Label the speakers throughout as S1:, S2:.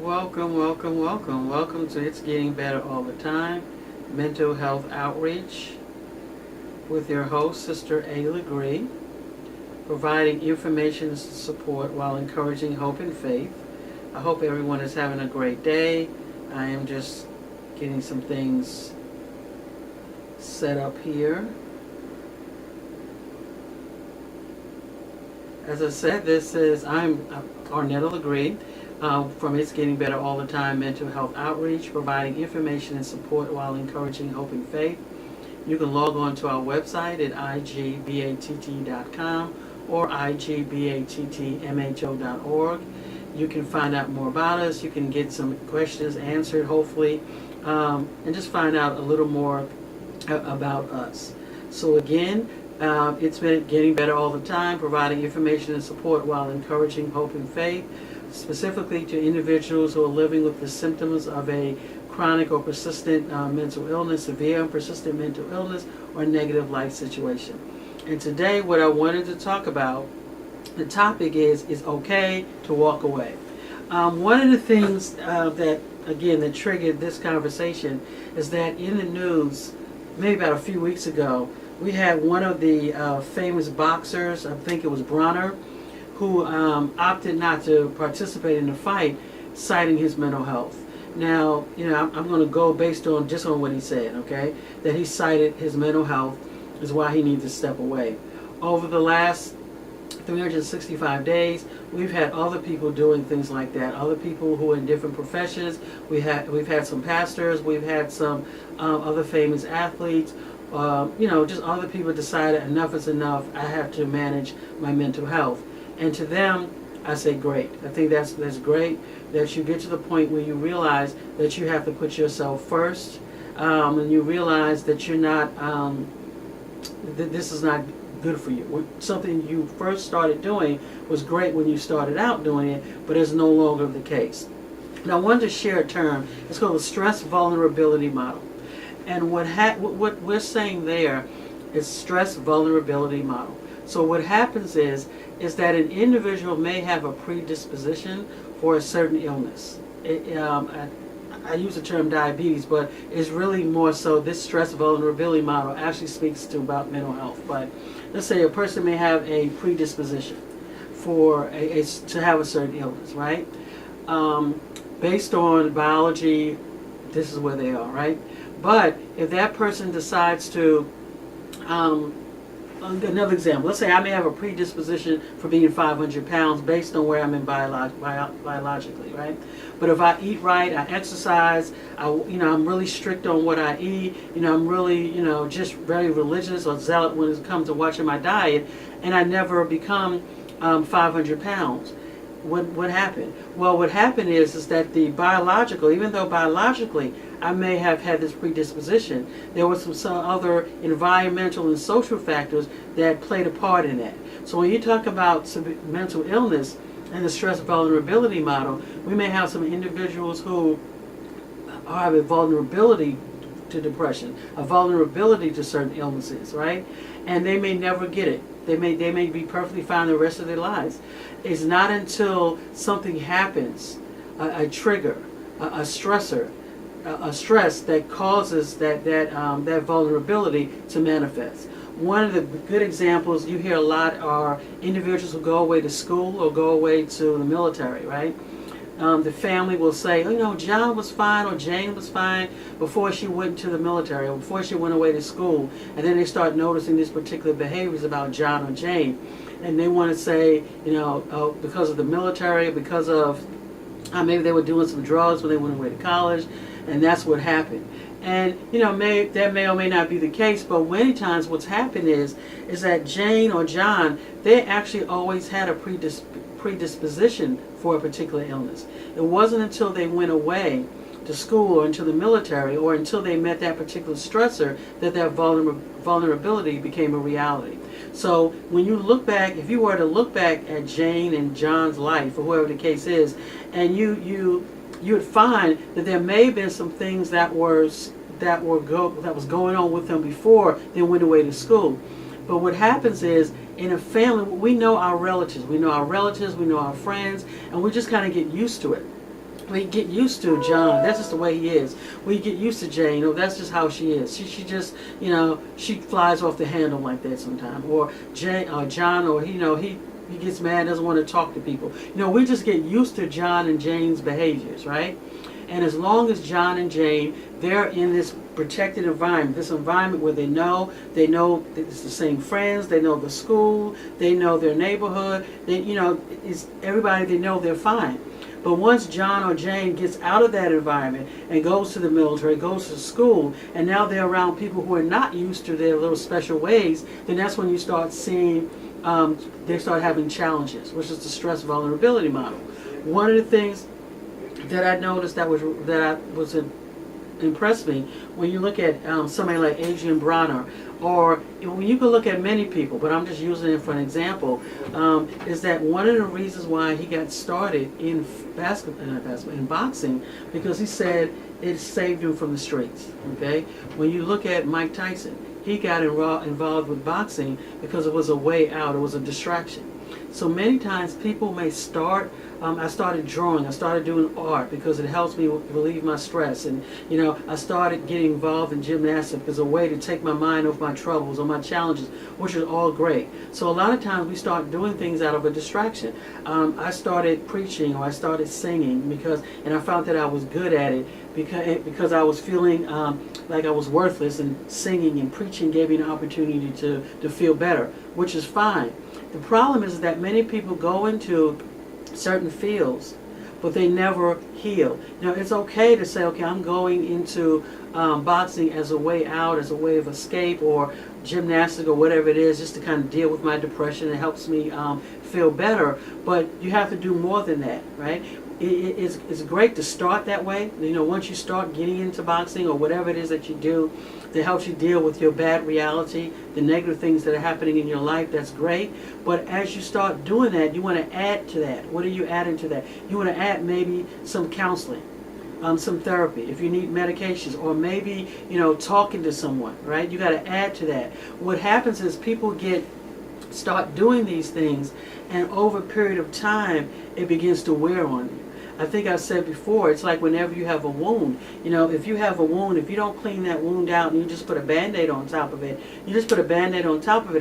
S1: Welcome, welcome, welcome. Welcome to It's Getting Better All the Time, Mental Health Outreach with your host, Sister A. Legree, providing information and support while encouraging hope and faith. I hope everyone is having a great day. I am just getting some things set up here. As I said, I'm Arnetta Legree. From It's Getting Better All the Time Mental Health Outreach, providing information and support while encouraging hope and faith. You can log on to our website at igbatt.com or igbattmho.org. You can find out more about us. You can get some questions answered, hopefully, and just find out a little more about us. So again, it's been getting better all the time, providing information and support while encouraging hope and faith, specifically to individuals who are living with the symptoms of a chronic or persistent mental illness, severe and persistent mental illness, or negative life situation. And today what I wanted to talk about, the topic is okay to walk away. One of the things that triggered this conversation is that in the news, maybe about a few weeks ago, we had one of the famous boxers, I think it was Bronner, who opted not to participate in the fight, citing his mental health. Now, I'm going to go based on just on what he said, okay? That he cited his mental health is why he needs to step away. Over the last 365 days, we've had other people doing things like that. Other people who are in different professions. We've had some pastors. We've had some other famous athletes. Just other people decided enough is enough. I have to manage my mental health. And to them, I say great. I think that's great that you get to the point where you realize that you have to put yourself first, and you realize that you're not, that this is not good for you. Something you first started doing was great when you started out doing it, but it's no longer the case. Now, I wanted to share a term. It's called the stress vulnerability model. And what we're saying there is stress vulnerability model. So what happens is that an individual may have a predisposition for a certain illness. I use the term diabetes, but it's really more so this stress vulnerability model actually speaks to about mental health. But let's say a person may have a predisposition for to have a certain illness, right? Based on biology, this is where they are, right? But if that person decides to another example, let's say I may have a predisposition for being 500 pounds based on where I'm in biologically, right? But if I eat right, I exercise, I'm really strict on what I eat, I'm really, just very religious or zealot when it comes to watching my diet, and I never become 500 pounds. What happened? Well, what happened is that the biological, even though biologically I may have had this predisposition, there were some other environmental and social factors that played a part in that. So when you talk about mental illness and the stress vulnerability model, we may have some individuals who have a vulnerability to depression, a vulnerability to certain illnesses, right? And they may never get it. They may be perfectly fine the rest of their lives. It's not until something happens, a trigger, a stressor, a stress that causes that vulnerability to manifest. One of the good examples you hear a lot are individuals who go away to school or go away to the military, right? The family will say, John was fine or Jane was fine before she went to the military or before she went away to school. And then they start noticing these particular behaviors about John or Jane. And they want to say, because of the military, because of maybe they were doing some drugs when they went away to college, and that's what happened. And, that may or may not be the case, but many times what's happened is that Jane or John, they actually always had a predisposition for a particular illness. It wasn't until they went away to school or into the military or until they met that particular stressor that vulnerability became a reality. So when you look back, if you were to look back at Jane and John's life, or whoever the case is, and you would find that there may have been some things that was going on with them before they went away to school. But what happens is, in a family, we know our relatives, we know our friends, and we just kind of get used to it. we get used to John. That's just the way he is. We get used to Jane. Oh, that's just how she is. She just, she flies off the handle like that sometimes. Or Jane, or John, or he gets mad, doesn't want to talk to people. We just get used to John and Jane's behaviors, right? And as long as John and Jane, they're in this protected environment, this environment where they know it's the same friends, they know the school, they know their neighborhood, it's everybody they know, they're fine. But once John or Jane gets out of that environment and goes to the military, goes to school, and now they're around people who are not used to their little special ways, then that's when you start seeing they start having challenges, which is the stress vulnerability model. One of the things that I noticed that was impressed me when you look at somebody like Adrian Bronner, or when you can look at many people, but I'm just using it for an example, is that one of the reasons why he got started in in boxing, because he said it saved him from the streets. Okay, when you look at Mike Tyson, he got involved with boxing because it was a way out, it was a distraction. So many times people may start, I started drawing, I started doing art because it helps me relieve my stress. And, I started getting involved in gymnastics as a way to take my mind off my troubles or my challenges, which is all great. So a lot of times we start doing things out of a distraction. I started preaching, or I started singing and I found that I was good at it because I was feeling like I was worthless, and singing and preaching gave me an opportunity to feel better, which is fine. The problem is that many people go into certain fields, but they never heal. It's okay to say, okay, I'm going into boxing as a way out, as a way of escape, or gymnastics, or whatever it is, just to kind of deal with my depression. It helps me feel better, but you have to do more than that, right? It's great to start that way. Once you start getting into boxing or whatever it is that you do that helps you deal with your bad reality, the negative things that are happening in your life, that's great. But as you start doing that, you want to add to that. What are you adding to that? You want to add maybe some counseling, some therapy, if you need medications, or maybe, talking to someone, right? You got to add to that. What happens is people start doing these things, and over a period of time, it begins to wear on you. I think I said before, it's like whenever you have a wound, if you have a wound, if you don't clean that wound out and you just put a Band-Aid on top of it,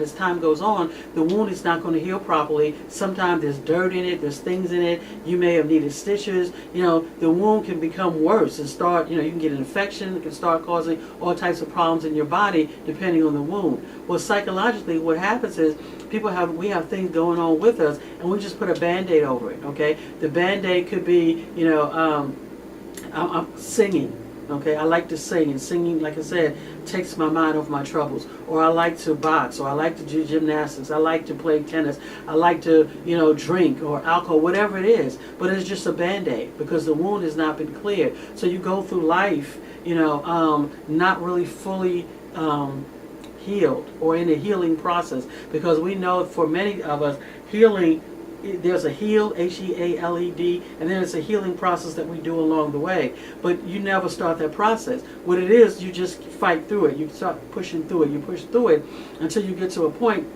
S1: as time goes on, the wound is not going to heal properly. Sometimes there's dirt in it, there's things in it, you may have needed stitches, the wound can become worse and start, you can get an infection, it can start causing all types of problems in your body depending on the wound. Well, psychologically, what happens is we have things going on with us, and we just put a Band-Aid over it, okay? The Band-Aid could be, I'm singing, okay? I like to sing, and singing, like I said, takes my mind off my troubles. Or I like to box, or I like to do gymnastics, I like to play tennis, I like to, drink, or alcohol, whatever it is. But it's just a Band-Aid, because the wound has not been cleared. So you go through life, not really fully healed, or in a healing process, because we know for many of us, healing, there's a heal, Healed, and then there's a healing process that we do along the way, but you never start that process. What it is, you just fight through it, you start pushing through it, you push through it until you get to a point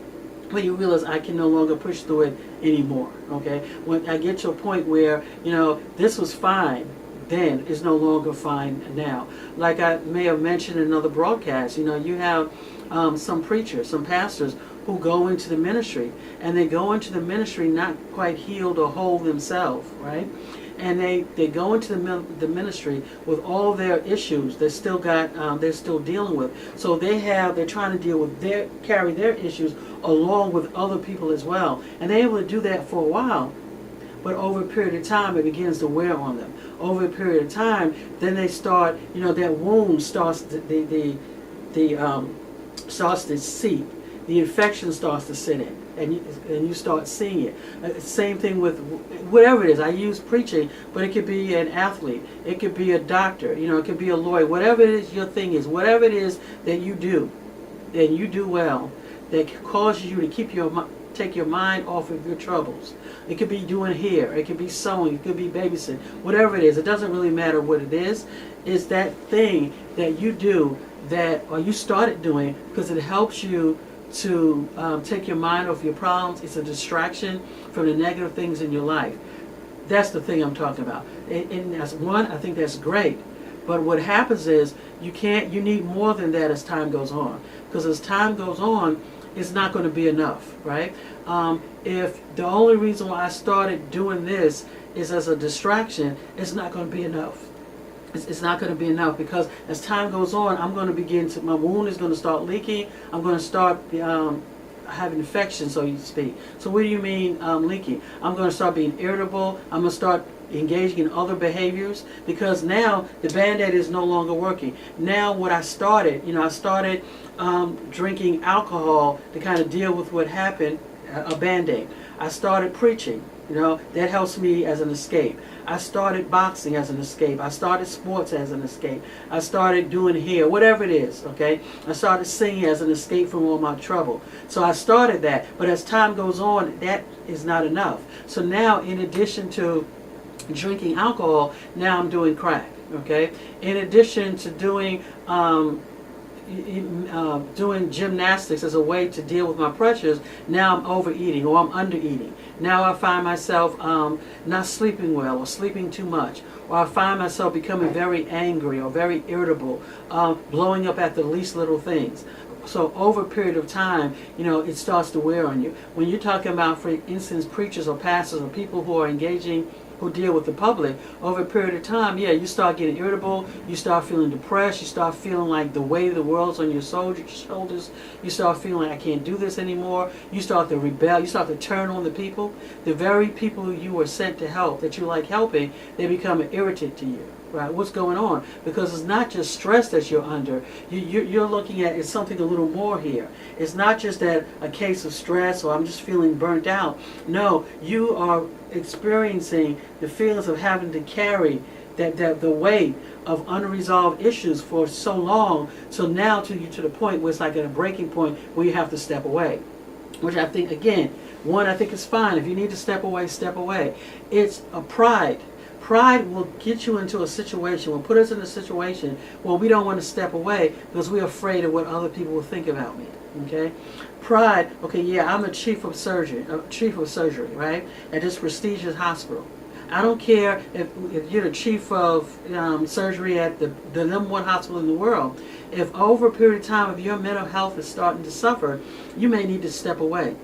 S1: where you realize I can no longer push through it anymore, okay? When I get to a point where, this was fine then, is no longer fine now. Like I may have mentioned in another broadcast, you have some preachers, some pastors who go into the ministry, and they go into the ministry not quite healed or whole themselves, right? And they go into the ministry with all their issues they're still dealing with. So they're trying to carry their issues along with other people as well. And they're able to do that for a while, but over a period of time, it begins to wear on them. Over a period of time, then they start, that wound starts starts to seep. The infection starts to sit in, and you start seeing it. Same thing with whatever it is. I use preaching, but it could be an athlete, it could be a doctor, it could be a lawyer. Whatever it is your thing is, whatever it is that you do, and you do well, that causes you to take your mind off of your troubles. It could be doing hair, it could be sewing, it could be babysitting, whatever it is. It doesn't really matter what it is. It's that thing that you do or you started doing because it helps you to take your mind off your problems. It's a distraction from the negative things in your life. That's the thing I'm talking about. And that's one, I think that's great. But what happens is you need more than that as time goes on. Because as time goes on, it's not going to be enough, right? If the only reason why I started doing this is as a distraction, it's not going to be enough. It's not going to be enough, because as time goes on, I'm going to my wound is going to start leaking. I'm going to start having infection, so to speak. So what do you mean leaking? I'm going to start being irritable. I'm going to start engaging in other behaviors, because now the Band-Aid is no longer working. Now what I started drinking alcohol to kind of deal with what happened, a Band-Aid. I started preaching. That helps me as an escape. I started boxing as an escape. I started sports as an escape. I started doing hair, whatever it is, okay? I started singing as an escape from all my trouble. So I started that, but as time goes on, that is not enough. So now, in addition to drinking alcohol, now I'm doing crack, okay? In addition to doing gymnastics as a way to deal with my pressures, now I'm overeating or I'm undereating. Now I find myself not sleeping well or sleeping too much, or I find myself becoming very angry or very irritable, blowing up at the least little things. So over a period of time, it starts to wear on you. When you're talking about, for instance, preachers or pastors or people who deal with the public, over a period of time, you start getting irritable, you start feeling depressed, you start feeling like the weight of the world's on your shoulders, you start feeling like I can't do this anymore, you start to rebel, you start to turn on the people. The very people who you were sent to help, that you like helping, they become an irritant to you. Right? What's going on? Because it's not just stress that you're under. You're looking at it's something a little more here. It's not just that a case of stress or I'm just feeling burnt out. No, you are experiencing the feelings of having to carry the weight of unresolved issues for so long. So now to the point where it's like at a breaking point where you have to step away. Which I think, again, I think it's fine. If you need to step away, step away. It's a pride. Pride will get you into a situation, will put us in a situation where we don't want to step away because we're afraid of what other people will think about me. Okay? Pride, I'm a chief of surgery, right? At this prestigious hospital. I don't care if you're the chief of surgery at the number one hospital in the world. If over a period of time, if your mental health is starting to suffer, you may need to step away.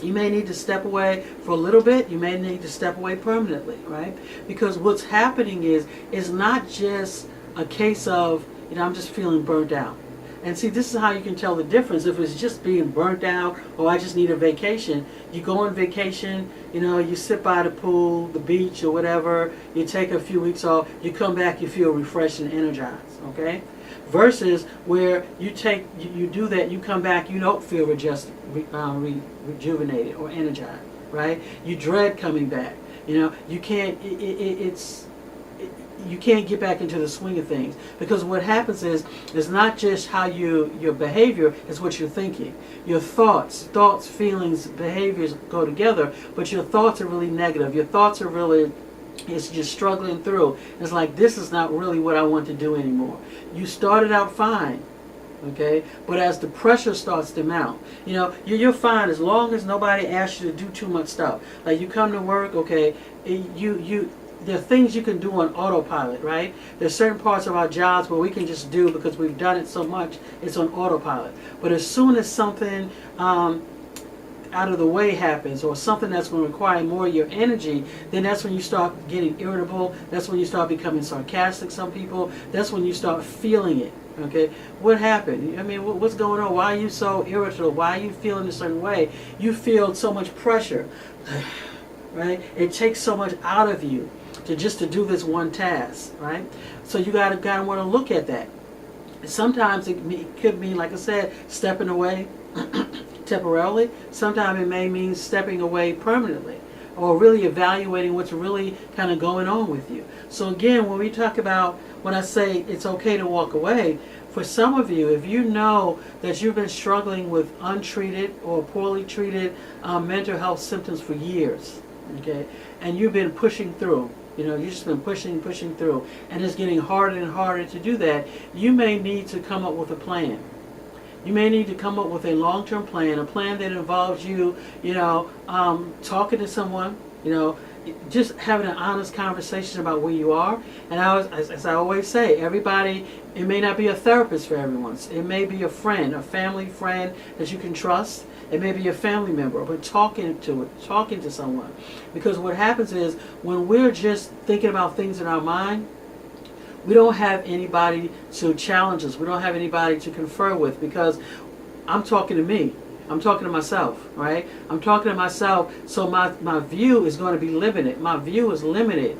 S1: You may need to step away for a little bit. You may need to step away permanently, right? Because what's happening is not just a case of, I'm just feeling burnt out. And see, this is how you can tell the difference. If it's just being burnt out, or I just need a vacation, you go on vacation, you sit by the pool, the beach, or whatever, you take a few weeks off, you come back, you feel refreshed and energized, okay? Versus where you do that, you come back, you don't feel rejuvenated or energized, right? You dread coming back. You can't. You can't get back into the swing of things, because what happens is not just how your behavior is what you're thinking. Your thoughts, feelings, behaviors go together, but your thoughts are really negative. Your thoughts are really. It's just struggling through. It's like, this is not really what I want to do anymore. You started out fine, okay? But as the pressure starts to mount, you're fine as long as nobody asks you to do too much stuff. Like, you come to work, okay, there are things you can do on autopilot, right? There's certain parts of our jobs where we can just do because we've done it so much, it's on autopilot. But as soon as something out of the way happens, or something that's going to require more of your energy, then that's when you start getting irritable. That's when you start becoming sarcastic, some people. That's when you start feeling it, okay? What happened? I mean, what's going on? Why are you so irritable? Why are you feeling a certain way? You feel so much pressure, right? It takes so much out of you to do this one task, right? So you gotta want to look at that. Sometimes it could mean, like I said, stepping away temporarily. Sometimes it may mean stepping away permanently, or really evaluating what's really kind of going on with you. So again, when I say it's okay to walk away, for some of you, if you know that you've been struggling with untreated or poorly treated mental health symptoms for years, okay, and you've been pushing through, you've just been pushing through, and it's getting harder and harder to do that, you may need to come up with a plan. You may need to come up with a long-term plan, a plan that involves you, talking to someone, just having an honest conversation about where you are. And as I always say, everybody, it may not be a therapist for everyone. It may be a friend, a family friend that you can trust. It may be a family member, but talking to someone. Because what happens is when we're just thinking about things in our mind, we don't have anybody to challenge us. We don't have anybody to confer with, because I'm talking to me. I'm talking to myself, right? I'm talking to myself, so my view is going to be limited. My view is limited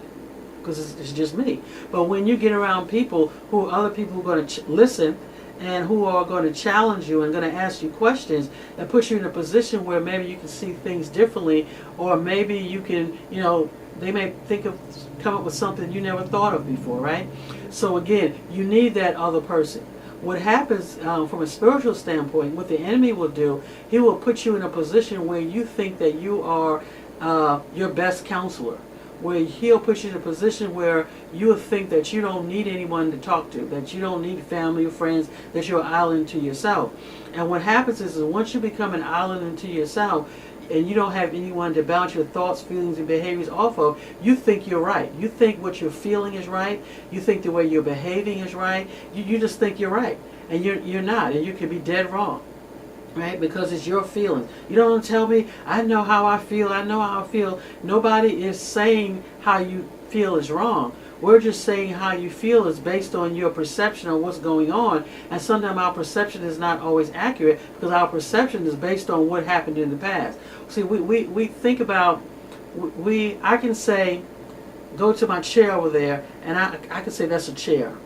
S1: because it's just me. But when you get around people other people who are going to listen and who are going to challenge you and going to ask you questions, that puts you in a position where maybe you can see things differently, or maybe you can, they may come up with something you never thought of before, right? So again, you need that other person. What happens from a spiritual standpoint, what the enemy will do, he will put you in a position where you think that you are your best counselor, where he'll put you in a position where you will think that you don't need anyone to talk to, that you don't need family or friends, that you're an island to yourself. And what happens is once you become an island unto yourself, and you don't have anyone to bounce your thoughts, feelings, and behaviors off of, you think you're right. You think what you're feeling is right. You think the way you're behaving is right. You just think you're right. And you're not. And you could be dead wrong. Right? Because it's your feelings. You don't tell me, I know how I feel. I know how I feel. Nobody is saying how you feel is wrong. We're just saying how you feel is based on your perception of what's going on. And sometimes our perception is not always accurate, because our perception is based on what happened in the past. See, we think about, I can say, go to my chair over there, and I can say that's a chair.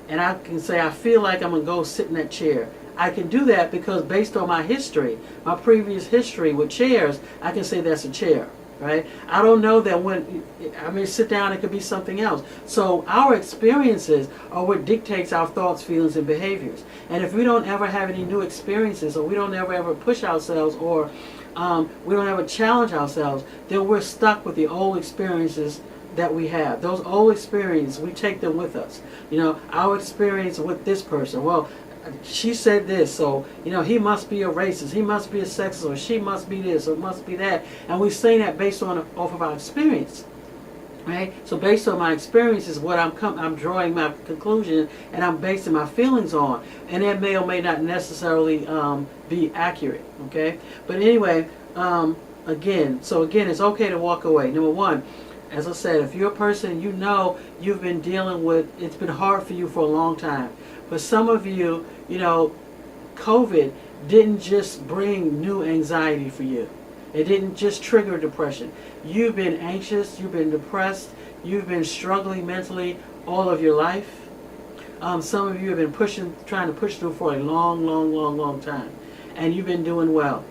S1: And I can say, I feel like I'm going to go sit in that chair. I can do that because based on my history, my previous history with chairs, I can say that's a chair. Right? I don't know that when I may sit down, it could be something else. So our experiences are what dictates our thoughts, feelings, and behaviors. And if we don't ever have any new experiences, or we don't ever push ourselves, or we don't ever challenge ourselves, then we're stuck with the old experiences that we have. Those old experiences, we take them with us. Our experience with this person. Well, she said this, so he must be a racist, he must be a sexist, or she must be this, or must be that, and we're saying that based on off of our experience, right? So based on my experience is what I'm drawing my conclusion, and I'm basing my feelings on, and that may or may not necessarily be accurate, okay? But anyway, again, it's okay to walk away. Number one, as I said, if you're a person you've been dealing with, it's been hard for you for a long time. But some of you, COVID didn't just bring new anxiety for you. It didn't just trigger depression. You've been anxious, you've been depressed, you've been struggling mentally all of your life. Some of you have been trying to push through for a long time. And you've been doing well.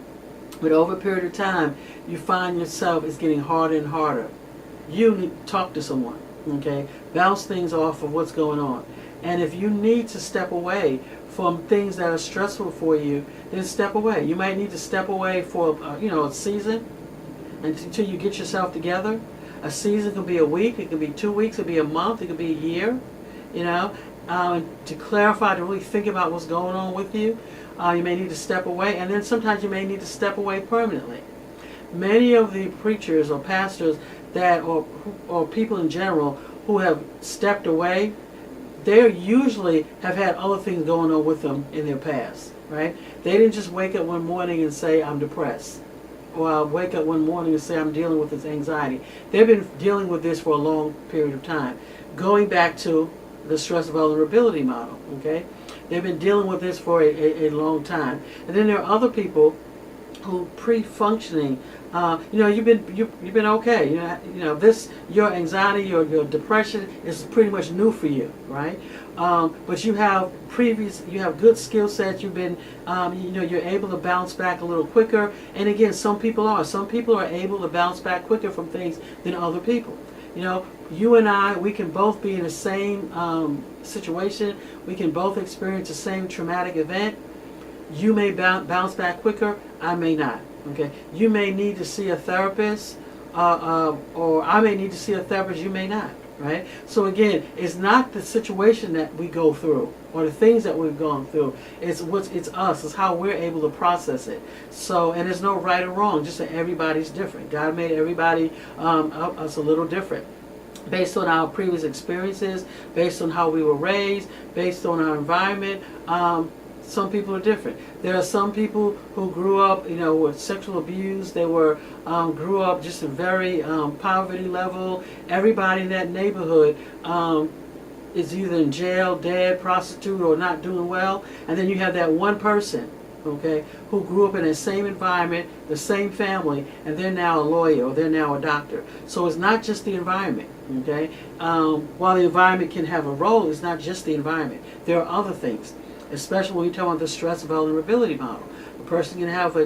S1: But over a period of time, you find yourself it's getting harder and harder. You need to talk to someone, okay? Bounce things off of what's going on. And if you need to step away from things that are stressful for you, then step away. You might need to step away for a season until you get yourself together. A season could be a week, it could be 2 weeks, it could be a month, it could be a year. To clarify, to really think about what's going on with you, you may need to step away, and then sometimes you may need to step away permanently. Many of the preachers or pastors or people in general who have stepped away, they usually have had other things going on with them in their past, right? They didn't just wake up one morning and say, I'm depressed. Or I'll wake up one morning and say, I'm dealing with this anxiety. They've been dealing with this for a long period of time. Going back to the stress vulnerability model, okay? They've been dealing with this for a long time. And then there are other people who pre-functioning, you've been okay. Your anxiety, your depression is pretty much new for you, right? But you have good skill sets. You've been, you're able to bounce back a little quicker. And again, some people are able to bounce back quicker from things than other people. You and I, we can both be in the same situation. We can both experience the same traumatic event. You may bounce back quicker. I may not. Okay. You may need to see a therapist, or I may need to see a therapist. You may not. right? So again, it's not the situation that we go through or the things that we've gone through. It's us. It's how we're able to process it. So, and there's no right or wrong. Just that everybody's different. God made everybody us a little different, based on our previous experiences, based on how we were raised, based on our environment. Some people are different. There are some people who grew up, with sexual abuse. They grew up just a very poverty level. Everybody in that neighborhood is either in jail, dead, prostitute, or not doing well. And then you have that one person, okay, who grew up in the same environment, the same family, and they're now a lawyer or they're now a doctor. So it's not just the environment, okay? While the environment can have a role, it's not just the environment. There are other things, especially when you talk about the stress vulnerability model. A person can have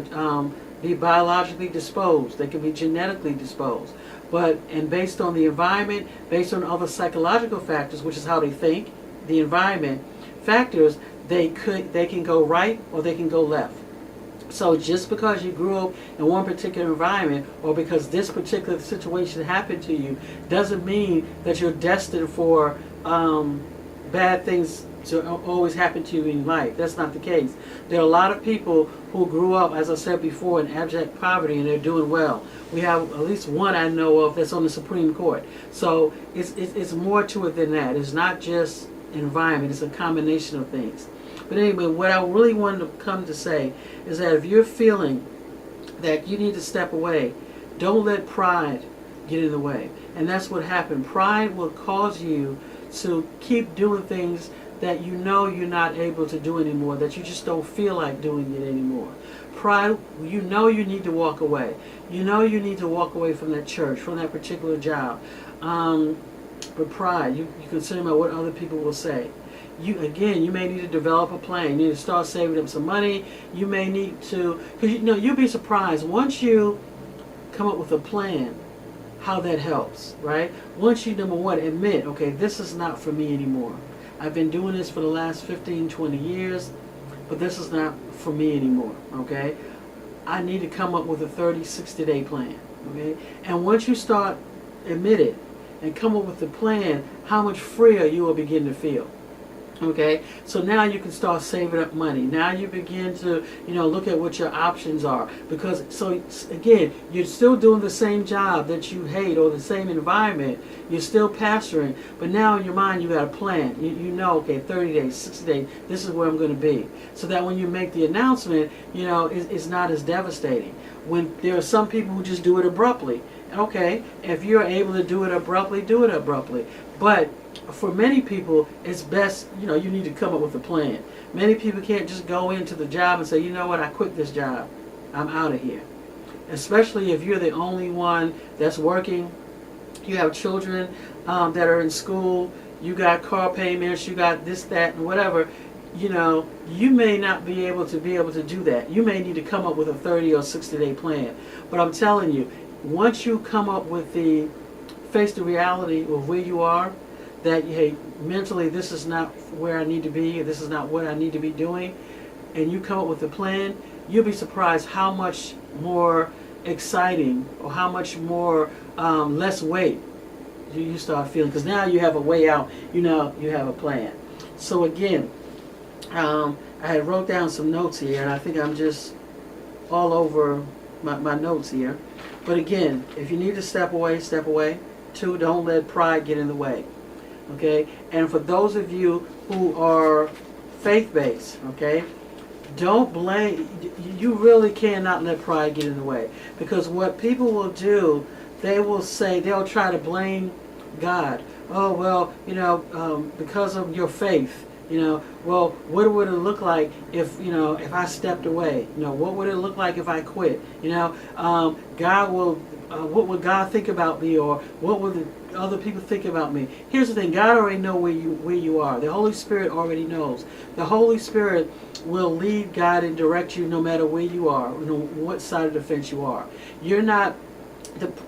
S1: be biologically disposed. They can be genetically disposed. And based on the environment, based on other psychological factors, which is how they think, the environment factors, they can go right or they can go left. So just because you grew up in one particular environment or because this particular situation happened to you doesn't mean that you're destined for bad things to always happen to you in life. That's not the case. There are a lot of people who grew up, as I said before, in abject poverty and they're doing well. We have at least one I know of that's on the Supreme Court. So it's more to it than that. It's not just environment. It's a combination of things. But anyway, what I really wanted to come to say is that if you're feeling that you need to step away, don't let pride get in the way. And that's what happened. Pride will cause you to keep doing things that you know you're not able to do anymore, that you just don't feel like doing it anymore. Pride, you know you need to walk away. You know you need to walk away from that church, from that particular job. But pride, you're concerned about what other people will say. You may need to develop a plan. You need to start saving up some money. You may need to, because you'll be surprised once you come up with a plan, how that helps, right? Once you, number one, admit, okay, this is not for me anymore. I've been doing this for the last 15, 20 years, but this is not for me anymore, okay? I need to come up with a 30, 60-day plan, okay? And once you start admit it and come up with a plan, how much freer you will begin to feel. Okay, so now you can start saving up money. Now you begin to, look at what your options are. Because, so again, you're still doing the same job that you hate or the same environment. You're still pastoring. But now in your mind, you got a plan. You know, okay, 30 days, 60 days, this is where I'm going to be. So that when you make the announcement, it's not as devastating. When there are some people who just do it abruptly. Okay, if you're able to do it abruptly, do it abruptly. But for many people, it's best, you need to come up with a plan. Many people can't just go into the job and say, you know what, I quit this job. I'm out of here. Especially if you're the only one that's working. You have children that are in school. You got car payments. You got this, that, and whatever. You may not be able to do that. You may need to come up with a 30 or 60-day plan. But I'm telling you, once you come up with face the reality of where you are, that, hey, mentally this is not where I need to be, this is not what I need to be doing, and you come up with a plan, you'll be surprised how much more exciting or how much more less weight you start feeling, because now you have a way out, you have a plan. So again, I had wrote down some notes here, and I think I'm just all over my notes here. But again, if you need to step away, step away. 2, don't let pride get in the way. Okay? And for those of you who are faith-based, okay, don't blame, you really cannot let pride get in the way. Because what people will do, they'll try to blame God. Oh, well, because of your faith, well, what would it look like if I stepped away? What would it look like if I quit? God will, what would God think about me, or what would the other people think about me? Here's the thing, God already knows where you are. The Holy Spirit already knows. The Holy Spirit will lead, guide, and direct you no matter where you are, what side of the fence you are.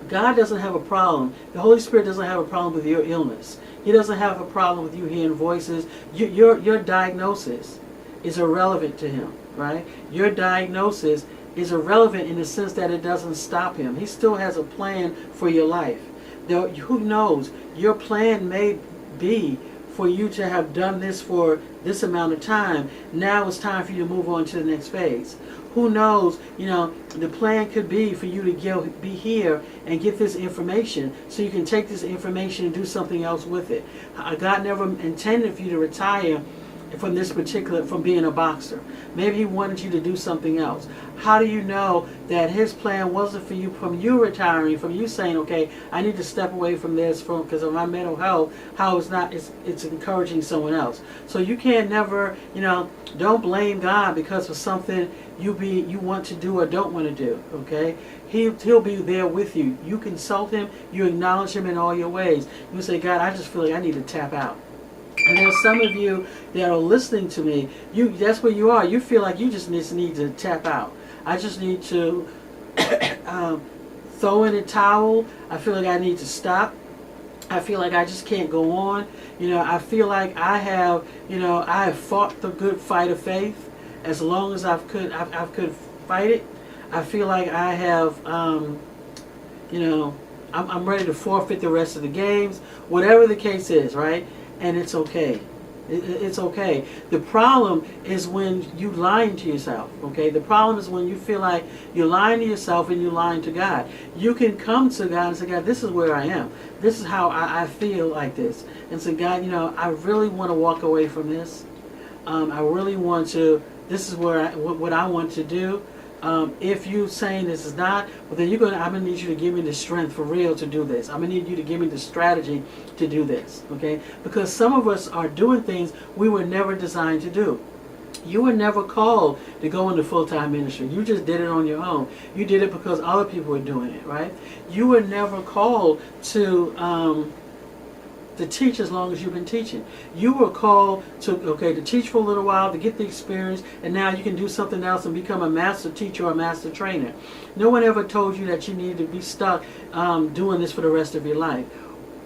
S1: God doesn't have a problem. The Holy Spirit doesn't have a problem with your illness. He doesn't have a problem with you hearing voices. Your diagnosis is irrelevant to him, right? Your diagnosis is irrelevant in the sense that it doesn't stop him. He still has a plan for your life. Who knows? Your plan may be for you to have done this for this amount of time. Now it's time for you to move on to the next phase. Who knows? The plan could be for you to be here and get this information so you can take this information and do something else with it. God never intended for you to retire from being a boxer. Maybe he wanted you to do something else. How do you know that his plan wasn't for you, from you retiring, from you saying, okay, I need to step away from this because of my mental health, how it's encouraging someone else. So you can't never, don't blame God because of something you want to do or don't want to do, okay? He'll be there with you. You consult him, you acknowledge him in all your ways. You say, God, I just feel like I need to tap out. And there's some of you that are listening to me, that's where you are. You feel like you just need to tap out. I just need to throw in a towel. I feel like I need to stop. I feel like I just can't go on. I feel like I have fought the good fight of faith as long as I could fight it. I feel like I have, I'm ready to forfeit the rest of the games. Whatever the case is, right? And it's okay. It's okay. The problem is when you lying to yourself, okay? The problem is when you feel like you're lying to yourself and you're lying to God. You can come to God and say, God, this is where I am. This is how I feel like this. And say, God, I really want to walk away from this. I really want to, this is what I want to do. If you saying this is not, well then I'm gonna need you to give me the strength for real to do this. I'm gonna need you to give me the strategy to do this, okay? Because some of us are doing things we were never designed to do. You were never called to go into full-time ministry. You just did it on your own. You did it because other people were doing it, right? You were never called to teach as long as you've been teaching. You were called to teach for a little while, to get the experience, and now you can do something else and become a master teacher or a master trainer. No one ever told you that you needed to be stuck doing this for the rest of your life.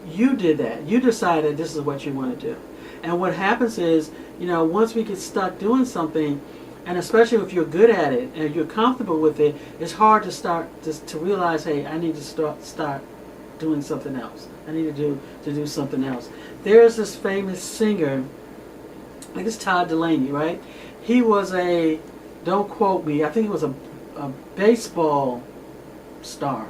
S1: You did that. You decided this is what you want to do. And what happens is, once we get stuck doing something, and especially if you're good at it and you're comfortable with it, it's hard to realize, hey, I need to start doing something else. I need to do something else. There's this famous singer, I think it's Todd Delaney, right? He was don't quote me, I think he was a baseball star.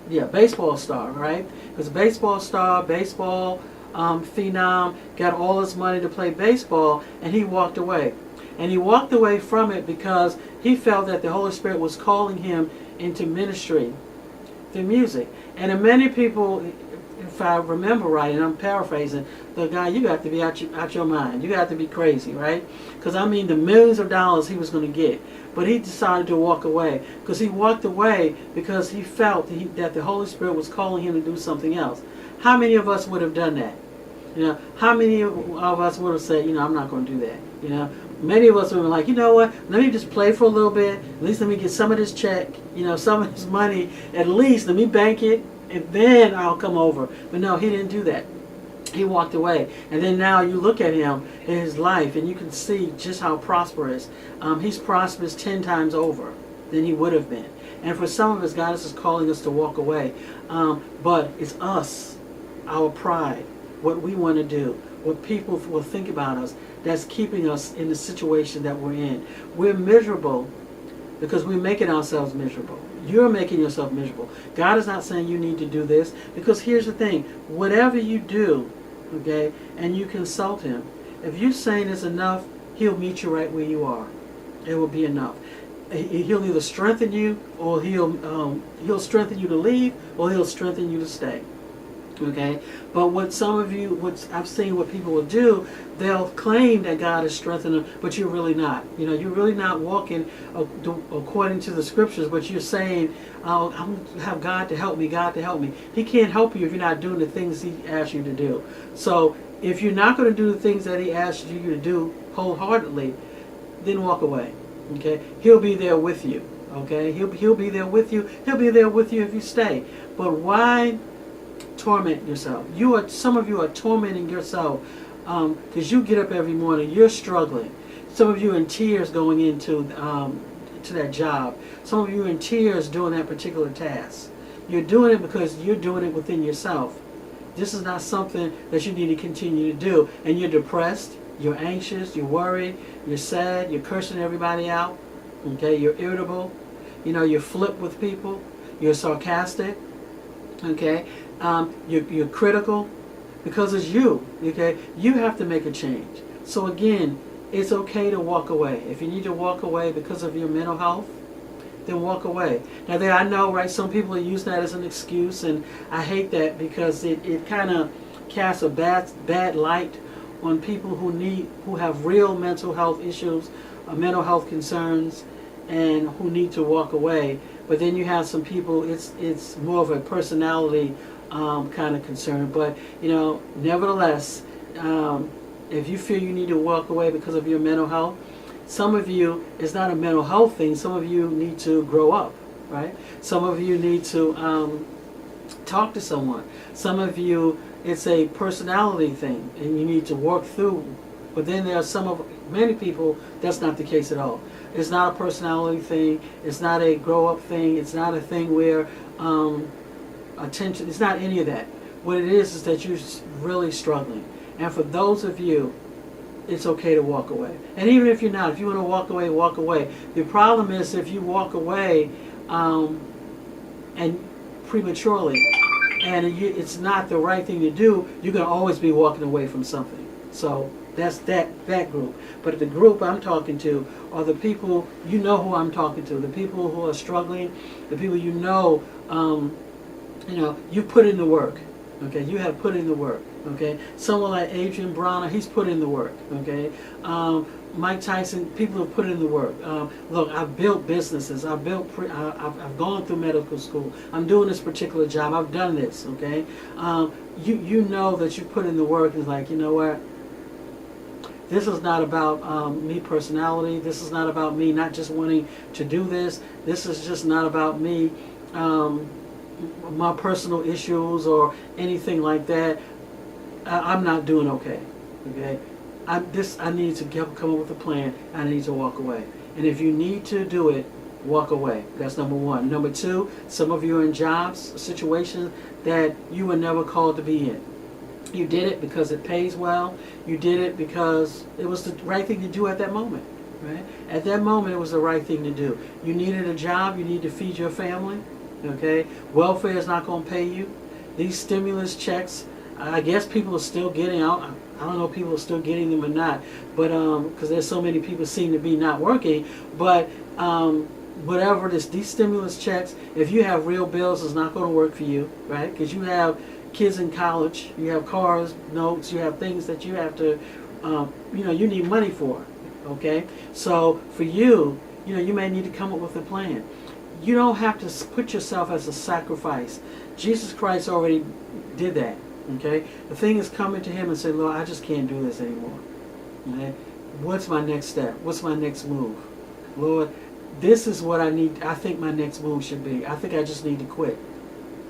S1: Yeah, baseball star, right? He was a baseball star, baseball phenom, got all his money to play baseball, and he walked away. And he walked away from it because he felt that the Holy Spirit was calling him into ministry through music. And many people, if I remember right, and I'm paraphrasing, the guy, you got to be out your mind. You got to be crazy, right? Because the millions of dollars he was going to get. But he decided to walk away. Because he walked away because he felt that the Holy Spirit was calling him to do something else. How many of us would have done that? How many of us would have said, I'm not going to do that? Many of us would have been like, you know what, let me just play for a little bit. At least let me get some of this check, some of this money. At least let me bank it, and then I'll come over. But no, he didn't do that. He walked away. And then now you look at him in his life, and you can see just how prosperous. He's prosperous 10 times over than he would have been. And for some of us, God is calling us to walk away. But it's us, our pride, what we want to do, what people will think about us, that's keeping us in the situation that we're in. We're miserable because we're making ourselves miserable. You're making yourself miserable. God is not saying you need to do this, because here's the thing. Whatever you do, okay, and you consult him, if you're saying it's enough, he'll meet you right where you are. It will be enough. He'll either strengthen you, or he'll strengthen you to leave, or he'll strengthen you to stay. Okay, but what I've seen what people will do, they'll claim that God is strengthening them, but you're really not. You're really not walking according to the scriptures, but you're saying, I'm going to have God to help me, God to help me. He can't help you if you're not doing the things he asked you to do. So if you're not going to do the things that he asked you to do wholeheartedly, then walk away. Okay, he'll be there with you. Okay, he'll be there with you. He'll be there with you if you stay. But why torment yourself? Some of you are tormenting yourself because you get up every morning, you're struggling. Some of you in tears going into to that job. Some of you in tears doing that particular task. You're doing it because you're doing it within yourself. This is not something that you need to continue to do. And you're depressed, you're anxious, you're worried, you're sad, you're cursing everybody out. Okay, you're irritable. You're flip with people. You're sarcastic. Okay, you're critical because it's you. Okay, you have to make a change. So again, it's okay to walk away. If you need to walk away because of your mental health, then walk away. Now I know, right, some people use that as an excuse, and I hate that because it kind of casts a bad light on people who have real mental health issues, mental health concerns, and who need to walk away. But then you have some people, it's more of a personality kind of concern. But nevertheless, if you feel you need to walk away because of your mental health, some of you, it's not a mental health thing. Some of you need to grow up, right? Some of you need to talk to someone. Some of you, it's a personality thing, and you need to work through. But then there are many people, that's not the case at all. It's not a personality thing. It's not a grow up thing. It's not a thing where attention. It's not any of that. What it is that you're really struggling. And for those of you, it's okay to walk away. And even if you're not, if you want to walk away, walk away. The problem is if you walk away and prematurely, and it's not the right thing to do, you're going to always be walking away from something. So that's that group. But the group I'm talking to are the people, who I'm talking to, the people who are struggling, the people you put in the work. Okay, you have put in the work. Okay, someone like Adrian Bronner, he's put in the work. Okay, Mike Tyson, people have put in the work. Look, I've built businesses. I've gone through medical school. I'm doing this particular job. I've done this. Okay, you know that you put in the work. It's like, you know what? This is not about me personality. This is not about me not just wanting to do this. This is just not about me, my personal issues or anything like that. I'm not doing okay. Okay, I need to come up with a plan. I need to walk away. And if you need to do it, walk away. That's number one. Number two, some of you are in jobs, situations that you were never called to be in. You did it because it pays well. You did it because it was the right thing to do at that moment. Right? At that moment, it was the right thing to do. You needed a job. You need to feed your family. Okay, welfare is not going to pay you. These stimulus checks, I guess people are still getting out. I don't know if people are still getting them or not, but because there's so many people seem to be not working. But whatever these stimulus checks, if you have real bills, it's not going to work for you, right? Because you have kids in college, you have cars, notes, you have things that you have to, you need money for. Okay, so for you, you may need to come up with a plan. You don't have to put yourself as a sacrifice. Jesus Christ already did that. Okay, the thing is coming to him and say, Lord, I just can't do this anymore. Okay? What's my next step? What's my next move? Lord, this is what I need. I think my next move should be. I think I just need to quit.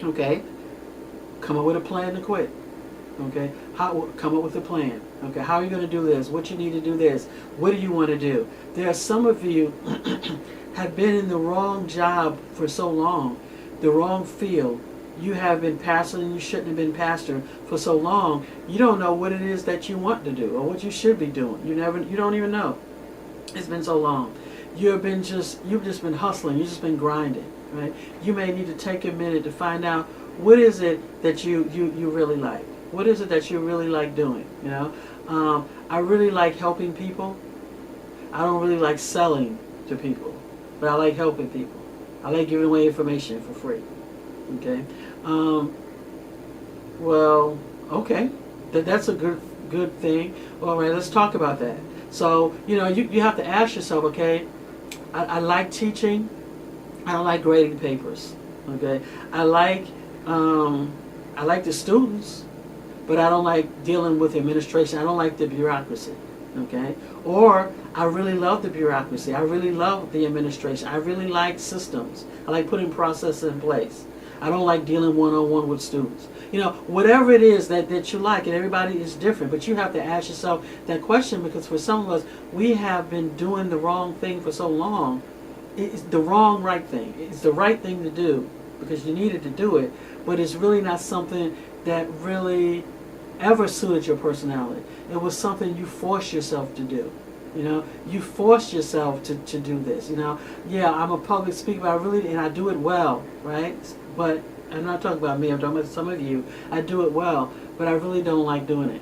S1: Okay, come up with a plan to quit. Okay, come up with a plan. Okay, how are you going to do this? What you need to do this? What do you want to do? There are some of you have been in the wrong job for so long, the wrong field. You have been pastoring and you shouldn't have been pastor for so long. You don't know what it is that you want to do or what you should be doing. You don't even know. It's been so long. You've just been hustling. You've just been grinding, right? You may need to take a minute to find out what is it that you really like. What is it that you really like doing? I really like helping people. I don't really like selling to people, but I like helping people. I like giving away information for free. Okay. Well, okay. That's a good thing. All right, let's talk about that. So, you have to ask yourself, okay, I like teaching. I don't like grading papers. Okay. I like the students, but I don't like dealing with administration. I don't like the bureaucracy. Okay. Or I really love the bureaucracy. I really love the administration. I really like systems. I like putting processes in place. I don't like dealing one-on-one with students. Whatever it is that you like, and everybody is different, but you have to ask yourself that question, because for some of us, we have been doing the wrong thing for so long. It's the right thing. It's the right thing to do, because you needed to do it, but it's really not something that really ever suited your personality. It was something you forced yourself to do. You know, you forced yourself to do this. You know, yeah, I'm a public speaker, but I do it well, right? But I'm not talking about me. I'm talking about some of you. I do it well, but I really don't like doing it.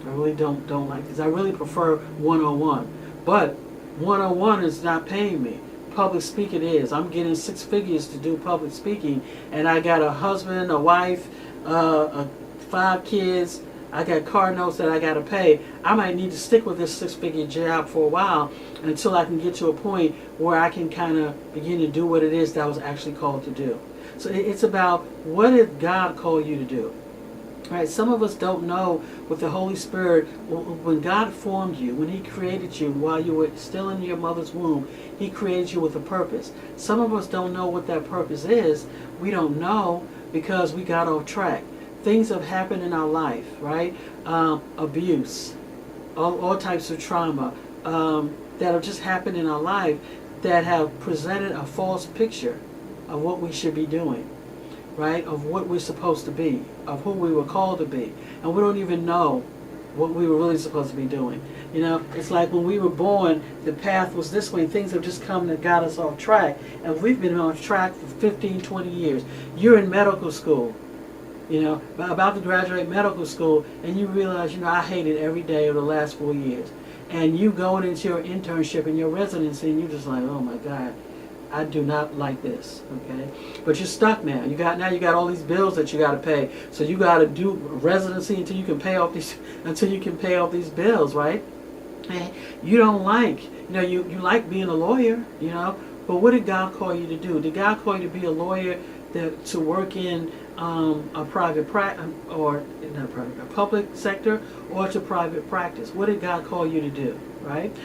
S1: I really don't like this. I really prefer one-on-one. But one-on-one is not paying me. Public speaking is. I'm getting 6 figures to do public speaking, and I got a husband, a wife, 5 kids. I got car notes that I got to pay. I might need to stick with this 6-figure job for a while until I can get to a point where I can kind of begin to do what it is that I was actually called to do. So it's about, what did God call you to do? Right? Some of us don't know with the Holy Spirit, when God formed you, when He created you while you were still in your mother's womb, He created you with a purpose. Some of us don't know what that purpose is. We don't know because we got off track. Things have happened in our life, right? Abuse, all types of trauma that have just happened in our life that have presented a false picture of what we should be doing, right? Of what we're supposed to be, of who we were called to be. And we don't even know what we were really supposed to be doing. You know, it's like when we were born, the path was this way, and things have just come that got us off track. And we've been off track for 15, 20 years. You're in medical school, you know, about to graduate medical school, and you realize, you know, I hated every day of the last 4 years. And you going into your internship and your residency, and you're just like, oh my God, I do not like this, okay? But you're stuck now. You got all these bills that you got to pay. So you got to do residency until you can pay off these bills, right? And you don't like, you know, you like being a lawyer, you know, but what did God call you to do? Did God call you to be a lawyer, to work in a public sector, or to private practice? What did God call you to do, right?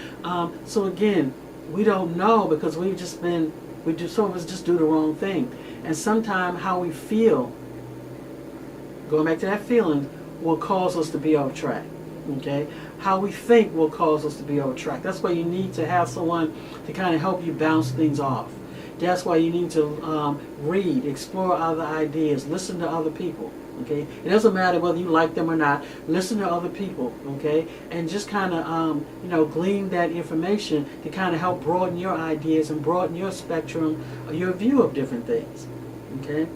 S1: So again, we don't know because some of us just do the wrong thing. And sometimes how we feel, going back to that feeling, will cause us to be off track. Okay? How we think will cause us to be off track. That's why you need to have someone to kind of help you bounce things off. That's why you need to read, explore other ideas, listen to other people. Okay, it doesn't matter whether you like them or not. Listen to other people, okay, and just kind of glean that information to kind of help broaden your ideas and broaden your spectrum, your view of different things. Okay,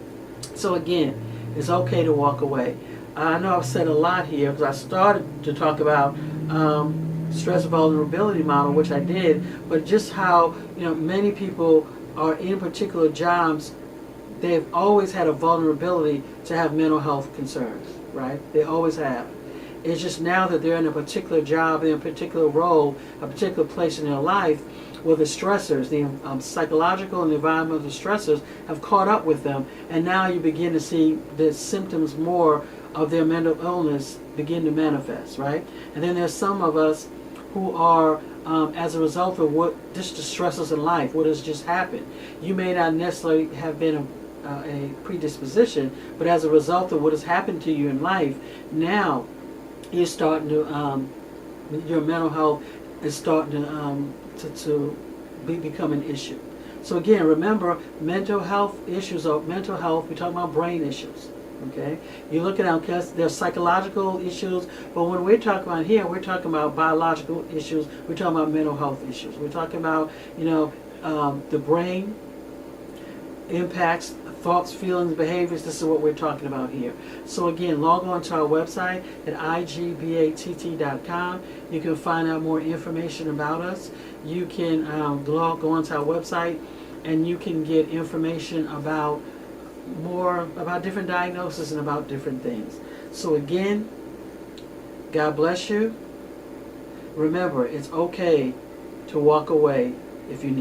S1: so again, it's okay to walk away. I know I've said a lot here because I started to talk about stress vulnerability model, which I did, but just how many people are in particular jobs. They've always had a vulnerability to have mental health concerns, right? They always have. It's just now that they're in a particular job, in a particular role, a particular place in their life, where the stressors, the psychological and environmental stressors have caught up with them, and now you begin to see the symptoms more of their mental illness begin to manifest, right? And then there's some of us who are, as a result of what just the stresses in life, what has just happened. You may not necessarily have been a predisposition, but as a result of what has happened to you in life, now you're starting to, your mental health is starting to become an issue. So again, remember, mental health issues are mental health. We're talking about brain issues. Okay, you look at there's psychological issues, but when we're talking about here, we're talking about biological issues. We're talking about mental health issues. We're talking about the brain impacts thoughts, feelings, behaviors. This is what we're talking about here. So again, log on to our website at igbatt.com. You can find out more information about us. You can go onto our website and you can get information about different diagnoses and about different things. So again, God bless you. Remember, it's okay to walk away if you need.